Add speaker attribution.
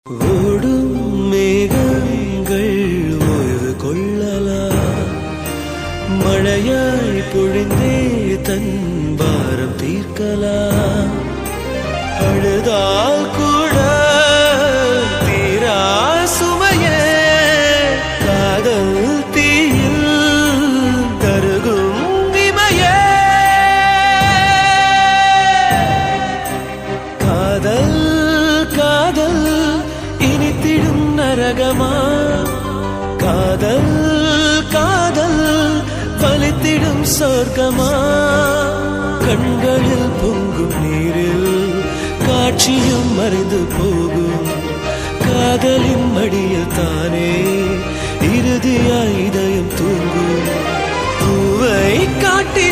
Speaker 1: ஓடும் மேகங்கள் ஓய்வு கொள்ளலாம், மழையாய் பொழிந்தே தன் பாரம் தீர்க்கலாம். அழுதால் கூட தீரா சுமையே காதல் தீயில் கருகும் இமையே. காதல் காதல் இனித்திடும் நரகமா, காதல் காதல் வலித்திடும் சொர்க்கமா. கண்களில் பொங்கும் நீரில் காட்சியும் மறைந்து போகும், காதலின் மடியில் தானே இறுதியாய் இதயம் தூங்கும். பூவை காட்டி